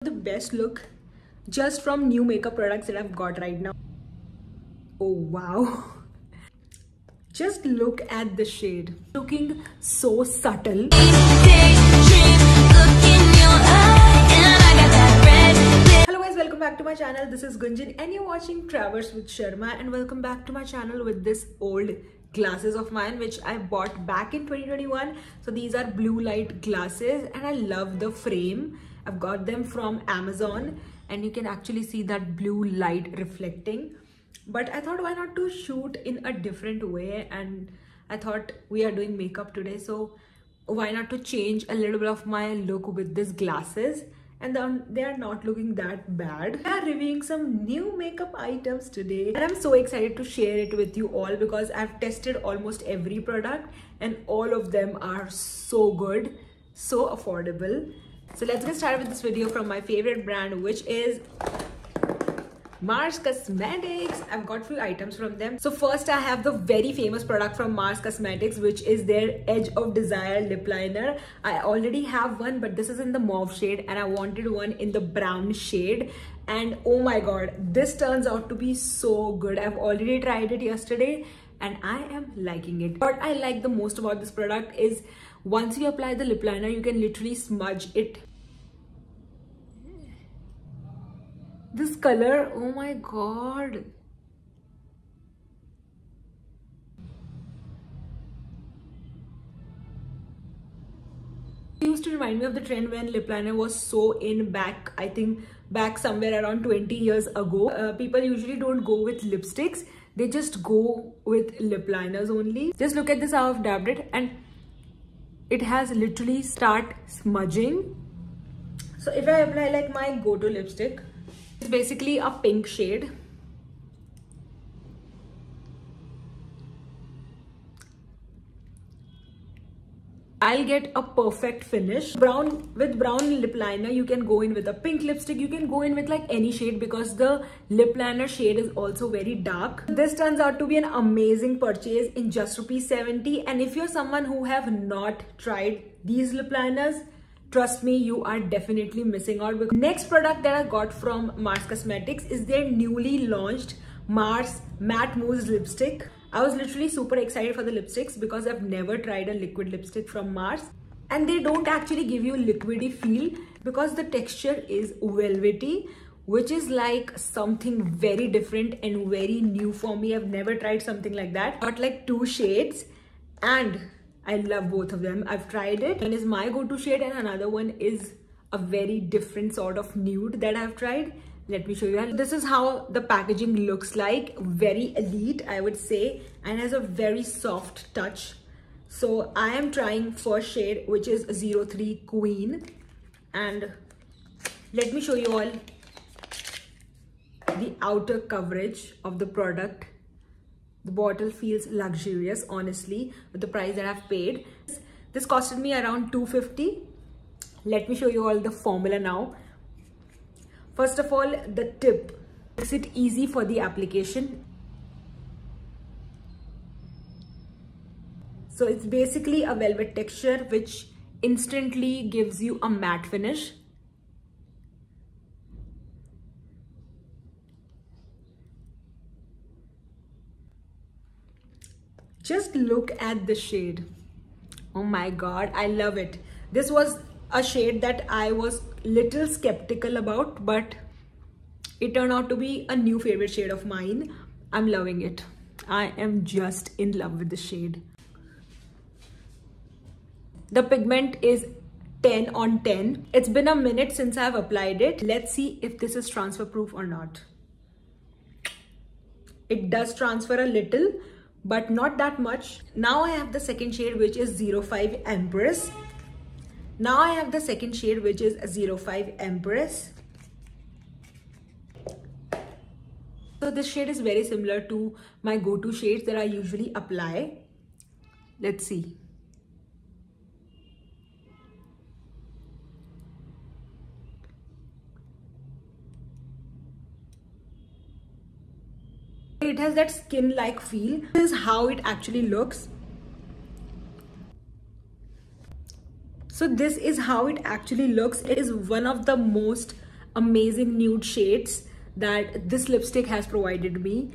The best look just from new makeup products that I've got right now. Oh wow. Just look at the shade. Looking so subtle. Hello guys, welcome back to my channel. This is Gunjan and you're watching Travels with Sharma, and welcome back to my channel with this old glasses of mine which I bought back in 2021. So these are blue light glasses and I love the frame. I've got them from Amazon and you can actually see that blue light reflecting. But I thought, why not to shoot in a different way, and I thought we are doing makeup today, so why not to change a little bit of my look with these glasses. And then they are not looking that bad. We are reviewing some new makeup items today and I'm so excited to share it with you all because I've tested almost every product and all of them are so good, so affordable. So let's get started with this video from my favorite brand, which is Mars Cosmetics. I've got few items from them. So first I have the very famous product from Mars Cosmetics, which is their Edge of Desire lip liner. I already have one, but this is in the mauve shade and I wanted one in the brown shade. And oh my god, this turns out to be so good. I've already tried it yesterday and I am liking it. What I like the most about this product is once you apply the lip liner, you can literally smudge it. This color, oh my god. It used to remind me of the trend when lip liner was so in back, I think back somewhere around 20 years ago. People usually don't go with lipsticks, they just go with lip liners only. Just look at this, how I've dabbed it and it has literally start smudging. So if I apply like my go-to lipstick, it's basically a pink shade. I'll get a perfect finish. With brown lip liner, you can go in with a pink lipstick. You can go in with like any shade because the lip liner shade is also very dark. This turns out to be an amazing purchase in just ₹70. And if you're someone who have not tried these lip liners, trust me, you are definitely missing out. Next product that I got from Mars Cosmetics is their newly launched Mars Matte Mousse lipstick. I was literally super excited for the lipsticks because I've never tried a liquid lipstick from Mars. And they don't actually give you a liquidy feel because the texture is velvety, which is like something very different and very new for me. I've never tried something like that. Got like two shades and I love both of them. I've tried it. One is my go-to shade and another one is a very different sort of nude that I've tried. Let me show you. This is how the packaging looks like. Very elite, I would say, and has a very soft touch. So I am trying first shade, which is 03 Queen. And let me show you all the outer coverage of the product. The bottle feels luxurious, honestly, with the price that I've paid. This costed me around $250. Let me show you all the formula now. First of all, the tip makes it easy for the application. So it's basically a velvet texture which instantly gives you a matte finish. Just look at the shade. Oh my god, I love it. This was a shade that I was little skeptical about, but it turned out to be a new favorite shade of mine. I'm loving it. I am just in love with the shade. The pigment is 10 on 10. It's been a minute since I've applied it. Let's see if this is transfer proof or not. It does transfer a little, but not that much. Now I have the second shade, which is 05 Empress. Now I have the second shade, which is 05 Empress. So this shade is very similar to my go-to shades that I usually apply. Let's see. It has that skin-like feel. This is how it actually looks. So this is how it actually looks. It is one of the most amazing nude shades that this lipstick has provided me.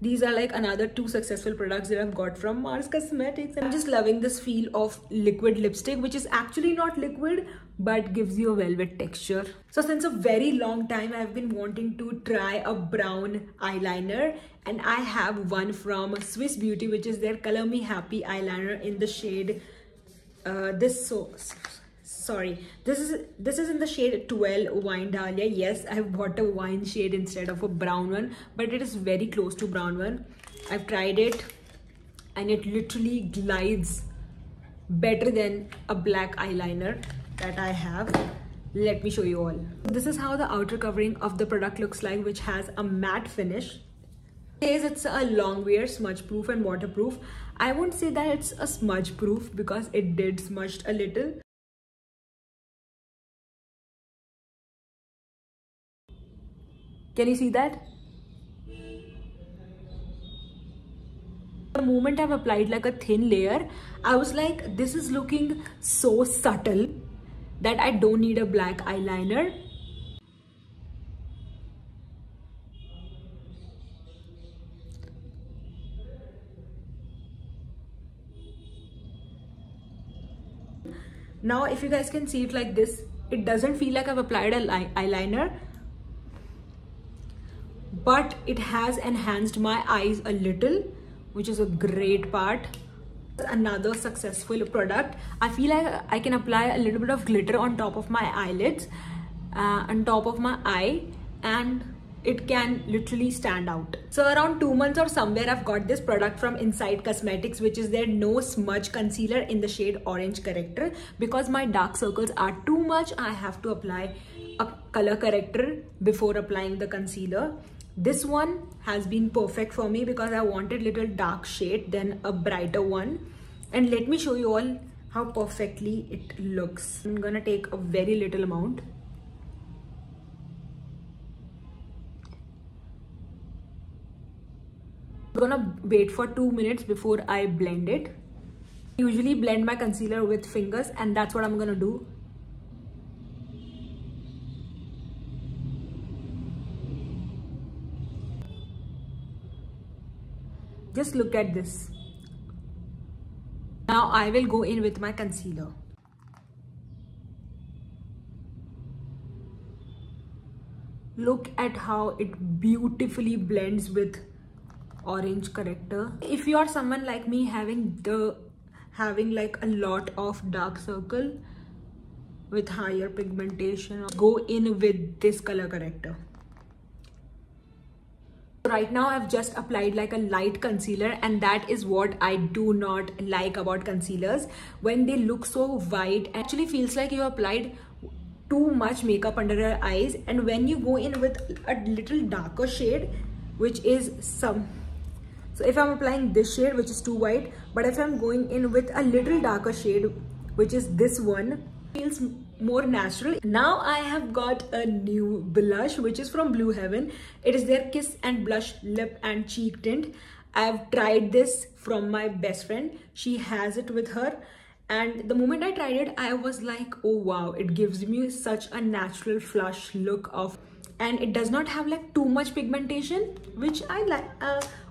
These are like another 2 successful products that I've got from Mars Cosmetics. I'm just loving this feel of liquid lipstick, which is actually not liquid but gives you a velvet texture. So since a very long time I've been wanting to try a brown eyeliner, and I have one from Swiss Beauty, which is their Color Me Happy eyeliner in the shade this is in the shade 12 Wine Dahlia. Yes, I've bought a wine shade instead of a brown one, but it is very close to brown one. I've tried it and it literally glides better than a black eyeliner that I have. Let me show you all. This is how the outer covering of the product looks like, which has a matte finish. It says it's a long wear, smudge proof and waterproof. I won't say that it's a smudge proof because it did smudged a little. Can you see that? The moment I've applied like a thin layer, I was like, this is looking so subtle that I don't need a black eyeliner. Now, if you guys can see it like this, it doesn't feel like I've applied an eyeliner, but it has enhanced my eyes a little, which is a great part. Another successful product. I feel like I can apply a little bit of glitter on top of my eyelids, on top of my eye, and it can literally stand out. So around 2 months or somewhere, I've got this product from Inside Cosmetics, which is their No Smudge Concealer in the shade Orange Corrector. Because my dark circles are too much, I have to apply a color corrector before applying the concealer. This one has been perfect for me because I wanted little dark shade than a brighter one. And let me show you all how perfectly it looks. I'm gonna take a very little amount. I'm gonna wait for 2 minutes before I blend it. I usually blend my concealer with fingers, and that's what I'm gonna do. Just look at this. Now I will go in with my concealer. Look at how it beautifully blends with Orange Corrector. If you are someone like me having like a lot of dark circle with higher pigmentation, go in with this color corrector. Right now I've just applied like a light concealer, and that is what I do not like about concealers. When they look so white, it actually feels like you applied too much makeup under your eyes. And when you go in with a little darker shade, which is so if I'm applying this shade, which is too white, but if I'm going in with a little darker shade, which is this one, feels more natural. Now I have got a new blush, which is from Blue Heaven. It is their Kiss and Blush Lip and Cheek Tint. I've tried this from my best friend. She has it with her, and the moment I tried it, I was like, oh wow, it gives me such a natural flush look of, and it does not have like too much pigmentation, which I like,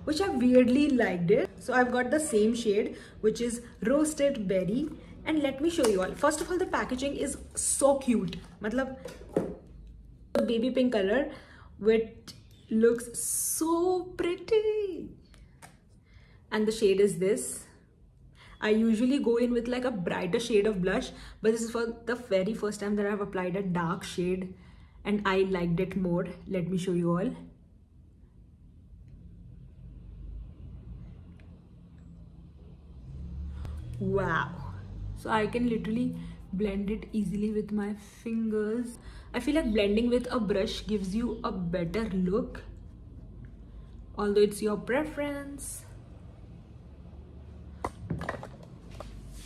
which I weirdly liked it. So I've got the same shade, which is Roasted Berry. And let me show you all. First of all, the packaging is so cute. Matlab, the baby pink color, which looks so pretty. And the shade is this. I usually go in with like a brighter shade of blush, but this is for the very first time that I've applied a dark shade, and I liked it more. Let me show you all. Wow. So I can literally blend it easily with my fingers. I feel like blending with a brush gives you a better look, although it's your preference.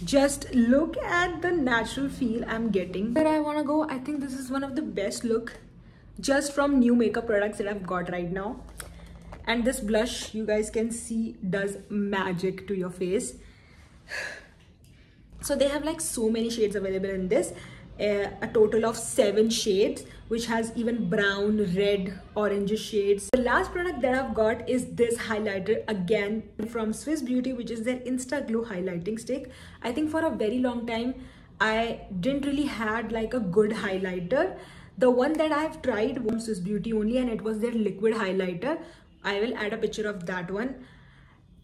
Just look at the natural feel I'm getting. Where I want to go, I think this is one of the best look just from new makeup products that I've got right now. And this blush, you guys can see, does magic to your face. So they have like so many shades available in this. a total of 7 shades, which has even brown, red, orange shades. The last product that I've got is this highlighter, again from Swiss Beauty, which is their Insta Glow highlighting stick. I think for a very long time I didn't really had like a good highlighter. The one that I've tried was Swiss Beauty only, and it was their liquid highlighter. I will add a picture of that one.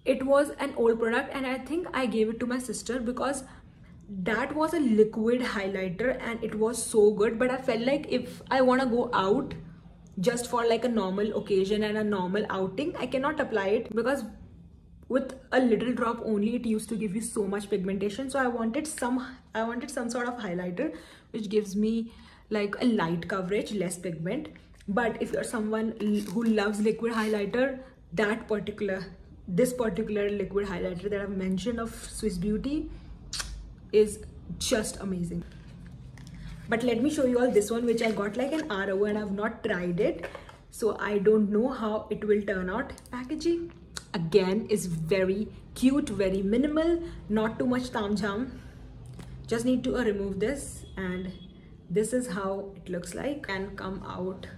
It was an old product and I think I gave it to my sister because that was a liquid highlighter and it was so good. But I felt like if I want to go out just for like a normal occasion and a normal outing, I cannot apply it because with a little drop only it used to give you so much pigmentation. So I wanted some sort of highlighter which gives me like a light coverage, less pigment. But if you're someone who loves liquid highlighter, this particular liquid highlighter that I've mentioned of Swiss Beauty is just amazing. But let me show you all this one, which I got like an hour ago and I've not tried it, so I don't know how it will turn out. Packaging again is very cute, very minimal, not too much taam-jam. Just need to remove this, and this is how it looks like and come out,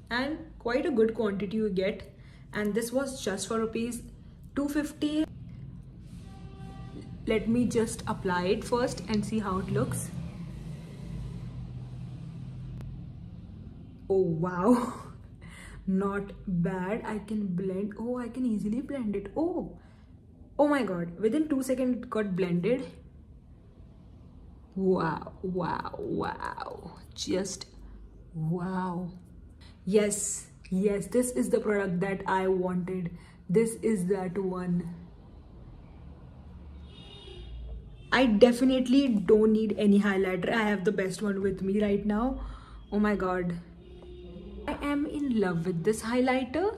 and quite a good quantity you get. And this was just for rupees 250. Let me just apply it first and see how it looks. Oh wow, not bad. I can blend. Oh, I can easily blend it. Oh my god, within 2 seconds it got blended. Wow, just wow. Yes, this is the product that I wanted. This is that one. I definitely don't need any highlighter. I have the best one with me right now. Oh my god, I am in love with this highlighter.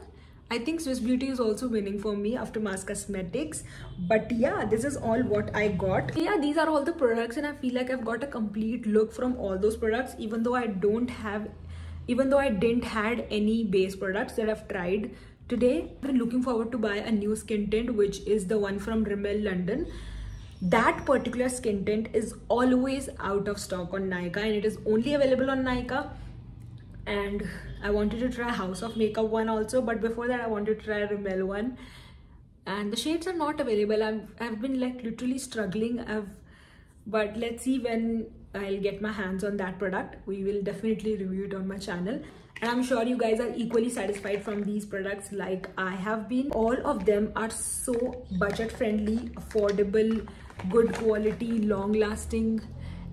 I think Swiss Beauty is also winning for me after Mass Cosmetics. But yeah, this is all what I got. Yeah, these are all the products and I feel like I've got a complete look from all those products, even though I didn't had any base products that I've tried today. I've been looking forward to buy a new skin tint, which is the one from Rimmel London. That particular skin tint is always out of stock on Nykaa and it is only available on Nykaa. And I wanted to try House of Makeup one also, but before that I wanted to try Rimmel one, and the shades are not available. I've been like literally struggling. But let's see when I'll get my hands on that product. We will definitely review it on my channel, and I'm sure you guys are equally satisfied from these products like I have been. All of them are so budget friendly, affordable, good quality, long lasting,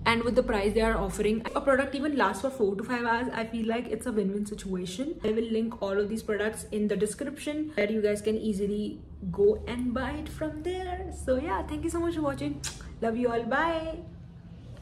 and with the price they are offering, a product even lasts for 4 to 5 hours. I feel like it's a win-win situation. I will link all of these products in the description where you guys can easily go and buy it from there. So yeah, thank you so much for watching. Love you all. Bye.